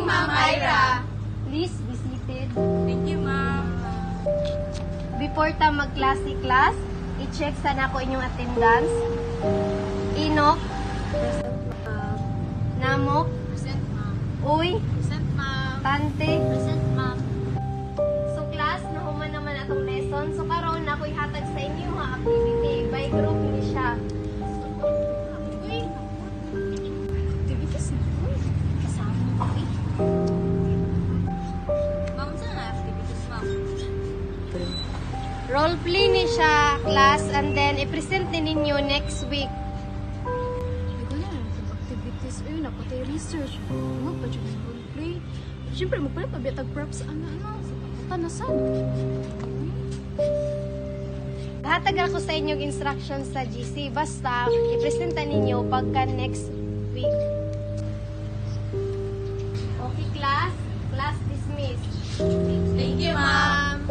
morning, Ma'am Ira. Please be seated. Thank you, Ma'am. Before ta mag-class, i-check sana ko inyong attendance. Inok, Namok, Present, Ma'am. Uy, Present, Ma'am. Tante. Present, Ma'am. So class, nahuman naman atong lesson. So karon ako ihatag sa inyo nga activity. By group ni siya. Uy, activities na. Uy, kasama mo, eh. Ma'am, saan na activities, Ma'am? Role play ni siya, class, and then i-present din ninyo next week. Ikaw na lang itong activities. Ayun, napatay research. Mga pa dyan yung roleplay. Siyempre, magpapabiyatag props. Ano, sa panasan. Hatag ako sa inyong instructions sa GC. Basta, i-presenta ninyo pagka next week. Okay, class? Class dismissed. Thank you, Ma'am.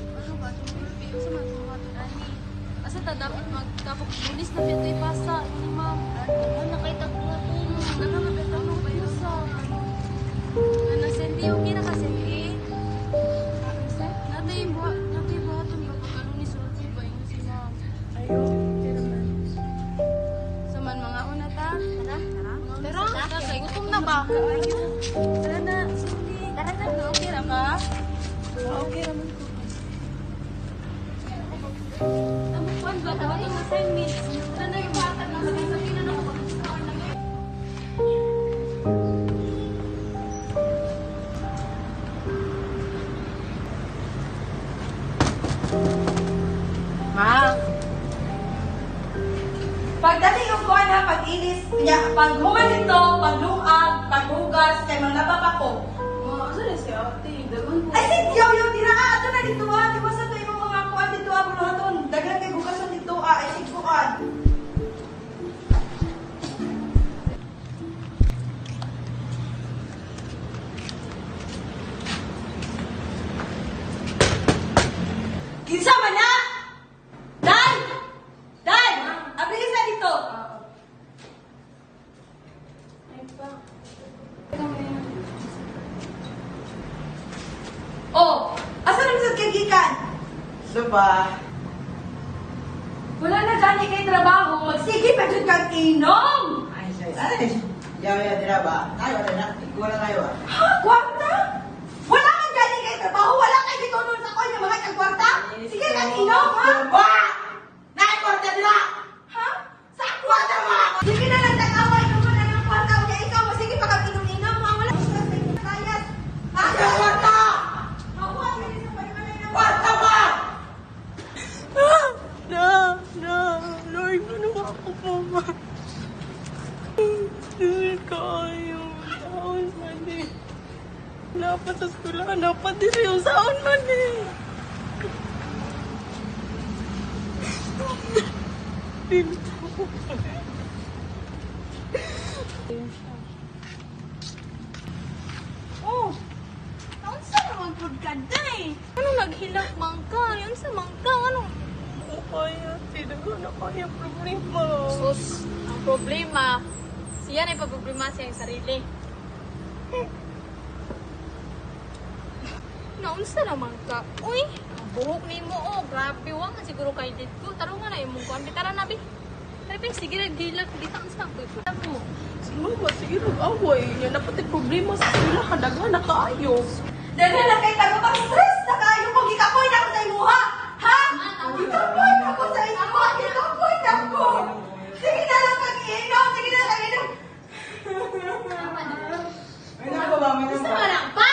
Ano ba? Tumulong sa mga tumatulani. Asa ta dapat magkapag-bulis na pito ipasa. Ini, Ma'am. Ano, nakita ko nga po. Ano, nakita mo ba yun sa... Ano, Cindy? Okay na ka, Cindy? Natay buhaton ba? Pagkano ni Sulti ba yun si Ma'am? Ayo, pero man. Saman mga una ta. Tara. Tara. Tara, gutom na ba? Tara na, Cindy. Tara na, okay na ka? Okay naman ko. Tamukuan ba? Tawag ang assignment. Tara na yung bata na sabi na ako. Ma. Pagdating yung kuha na pag-inis, paghuman nito, pagluag, paghugas, kay manglabab ako. Asa na si ate? Dagon po. Ay, sige, yung dinaa, ito na dito di ba sa ito yung mga kuha dito, buluhaton, daghan kay hugasan dito, ay, sigpuan. Kinsa man na? Dan! Dan! Abilis na dito! Oh! Asa naman sa kagikan? Supa. Wala na gani kay trabaho, magsige pa dyan kang inom! Ay, say, ay, yaw dira ba? Tayo na, ikaw na tayo ah. Ha? Kwarta? Wala man gani kay trabaho, wala kay gitunon sa kanya mga kagwarta? Sige kang inom, ha? Supa! Nay, kwarta dira! Ha? Sa kwarta mo! Sige na lang tag-away ka mo na ng kwarta, kaya ikaw masige pa kang inom-inom, ha? Wala ko sa kayas. Ha? Sa kwarta! Makuha ka rin sa palimalay ng Kwarta ba? Lord, ano ako po, ma? Kayo, saon man eh. Dapat sa skula, dapat din yung saon man eh. Oh! Naon sa naman good ka, day? Ano naghilak mangka? Yan sa mangka, ano? Kaya, sinago na kaya problema. Sus, ang problema, siya na ipaproblema siya yung sarili. Naunsa naman ka? Uy, ang buhok ni mo, oh, grabe, wang nga siguro kay dito. Taro nga na yung mungkuan, bitara na, bi. Pero sige, nagdilag, dito ang sa mo. Siguro ba, sige nag-away. Yan na pati problema sa sila, kadaghan na kaayo. Daghan na kay tago stress na kayo kung gikapoy na ako sa imuha. Ha? Gikapoy na ako sa imuha. Gikapoy na ako. Sige na lang pag-iinom. Sige na lang inom. May nako ba? May Gusto nako. mo lang ba?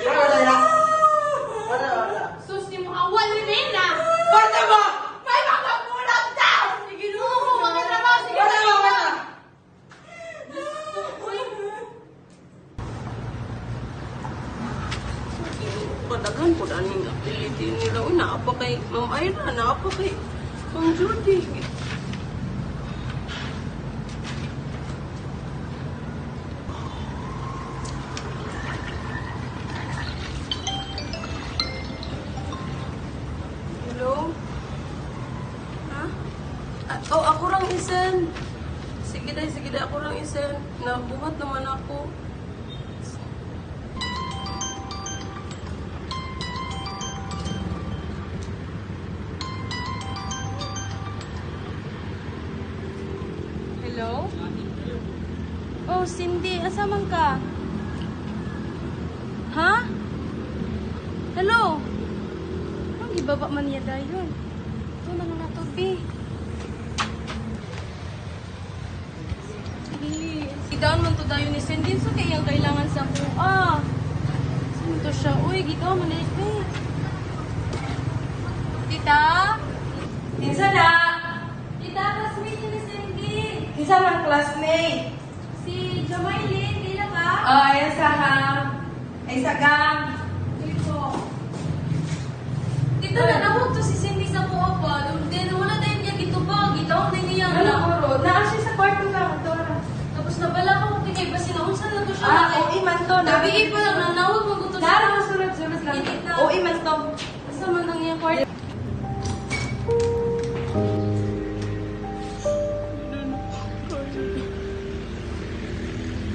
Wala na. Wala. Sus, ni mo awal rin na. Kwarta ba? May mga mulat daw. Sige, no, mga trabaho, sige. Wala na, wala. Kadaghan po na ning ability nila. Uy, naapa kay Ma'am Ira, naapa kay Ma'am Judy. Hello? Ha? Oh, ako lang isend. Sige day, ako lang isend. Nabuhat naman ako. Hello? Oh, Cindy, asa man ka? Ha? Hello? Ang ibaba man niya dayon. Ito na nga to, B. Down man to dayon ni Cindy. So, kaya yung kailangan sa ko. Saan to siya? Uy, gito man eh. Tita? Kinsa na? Tita, classmate ni Cindy. Kinsa man classmate? Si Jamailin, kailan ka? Ay, sa ha. Ay, sa gang. Dito. Tita, nanawag to si Cindy sa kuha pa. Then, wala tayong niya gito ba? Gitaw na niya. Ano ko ro? Naa siya sa kwarto lang. Dora. Tapos nabala ko kung tingay ba sinaunsan na to siya. Oo, iman to. Nabiin pa lang, nanawag mo to Dara, masurot-surot lang. Init na. Oo, iman to. Asa man ang iyang kwarto?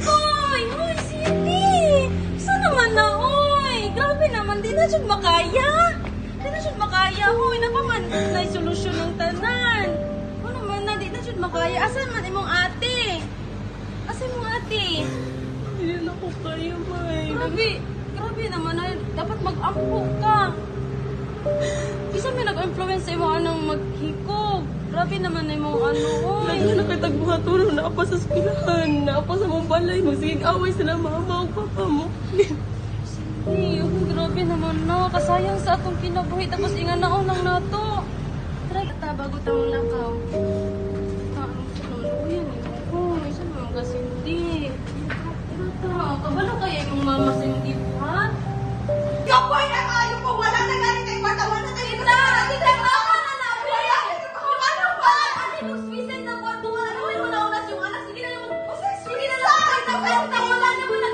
Hoy, Cindy! Saan naman na, oy? Grabe naman, di na siya makaya. Di na siya makaya, oy. Napaman na yung solusyon ng tanan. Ano naman na, di na siya makaya. Asan man imong ate? Asan imong ate? Hindi na ako kaya, may. Grabe naman na, dapat mag-ampo ka. Isa may nag-influence sa imo anong maghikog. Grabe naman na imo ano, oy. Lagi na kay tagbuhatulong na apa sa eskwelahan, na apa sa mong balay, magsiging away sila mama o papa mo. Hey, grabe naman na. Kasayang sa atong kinabuhi. Tapos inga naon lang nato. Tara, kita bago tayong lakaw. Anong sinuluyan eh. Uy, saan mo ka Cindy? Tara, kabalo kaya yung mama Cindy buhat? Kapoy na kayo ko. Wala na galing kay kwarta. Wala na kayo. Kita ako na na. Ano ba? Ano suicide na kwarto? Ano yung naunas yung anak? Sige na yung... Sige na lang. Wala na mo na.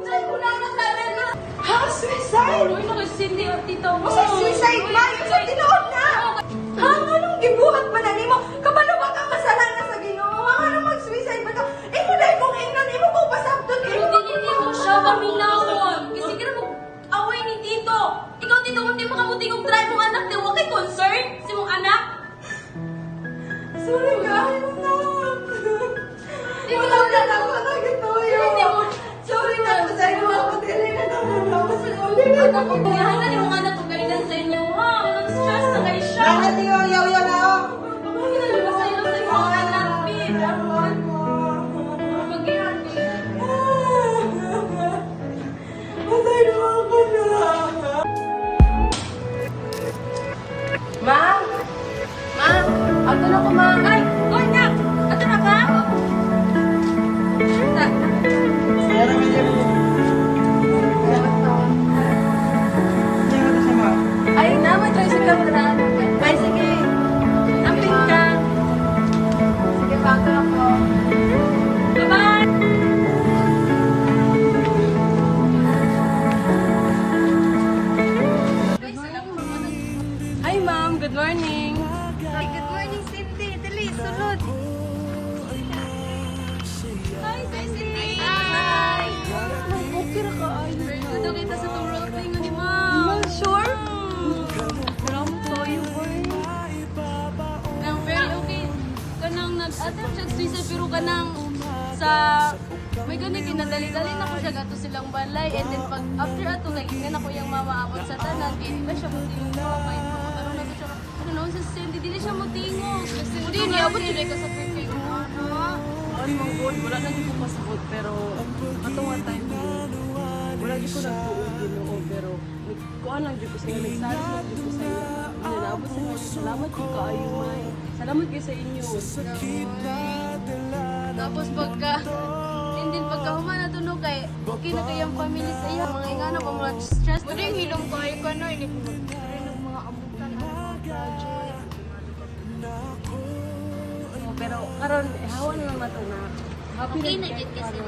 Saan ko na nasabi na? Ha? Suicide? Uy, na kay Cindy at tita mo. Masa suicide ba? Yung sa tinood na! Ha? Anong gibuhat man na nimo? Kabalo ba kang masalang na sa Ginoo? Ano mag-suicide ba ka? Imo dahil kong ingnon, imo kong pasabtot kayo. Hindi mo siya paminahon. Kasi ka na mag-away ni Tito. Ikaw, Tito, kung di mo kamuting kong try mong anak, di mo kay concern si mong anak. Sorry guys. Di mo Wala na lang ako nagituyo. Hindi mo. Sorry na ako sa inyo. Ako dili na ako sa ulit. Anak ko, kailangan yung mga anak ko galitan sa inyo, ha? Walang stress na kayo siya. Bakit yaw na ako? Kailangan sa iyo sa mga anak, babe. Mag-ihan, babe. Masay na ako na. Ma? Ma? Ato na ko, ma. Ay! Oy, nak! Ato na ka? Saya naman dyan. Hindi ko ito sama. Ay, na, may tricycle ka na. Ay, sige. Amping ka. Sige, bago ako. Bye-bye! Hi, ma'am. Good morning. Hi, good morning, Cindy. Dali, sulod. Hi, Cindy. Hi! Okay ra ka ay. Good daw kita sa tong routing ni ma'am. Sure? Salamat kayo, boy. Nang very okay. Kanang nag-attempt siya suicide pero kanang sa may gani kinadali-dali na ko siya gato silang balay and then pag after ato nag-ingan ako yung mama abot sa tanan kaya di ba siya mo tingog kaya magkaroon na to siya ano no sa Cindy dili siya mo tingog kasi hindi niya abot yun ka sa perfect mo Ano mong good, wala na ko pasabot, pero atong one time wala di ko nagtuog ginoo, pero kuan lang di ko sa iyo, nagsabi lang di ko sa iyo. Ano naabot sa inyo, salamat ko kaayo, may. Salamat kayo sa inyo. tapos pagka and then pagka human na tunog kay okay na kayang family sa iya mga ingana pa mga stress Pwede yung hilong kayo ka na, hindi ko magkaroon ng mga abutan at mga project. Pero karon hawan na naman to na happy Okay na na gyud gyud kasi.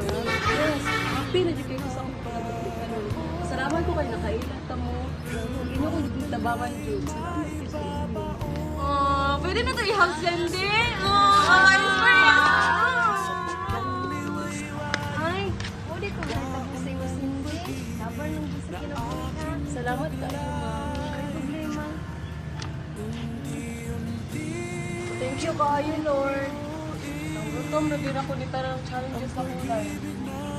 Yes, happy na gyud kayo sa akong pagkabalik karon. Salamat ko kay nakailat ta mo. Inyo ko gyud tabawan gyud. Salamat kayo sa inyo. Pwede na to i-hug Cindy. Salamat kayo, ma'am. Ay, problema. Thank you kayo, Lord. Ang gutom na din ako ni tarang challenges sa kulay.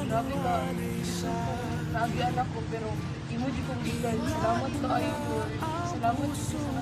Grabe ka. Gusto ko, naagian ako, pero imo di kong bigay. Salamat kayo, Lord. Salamat sa mga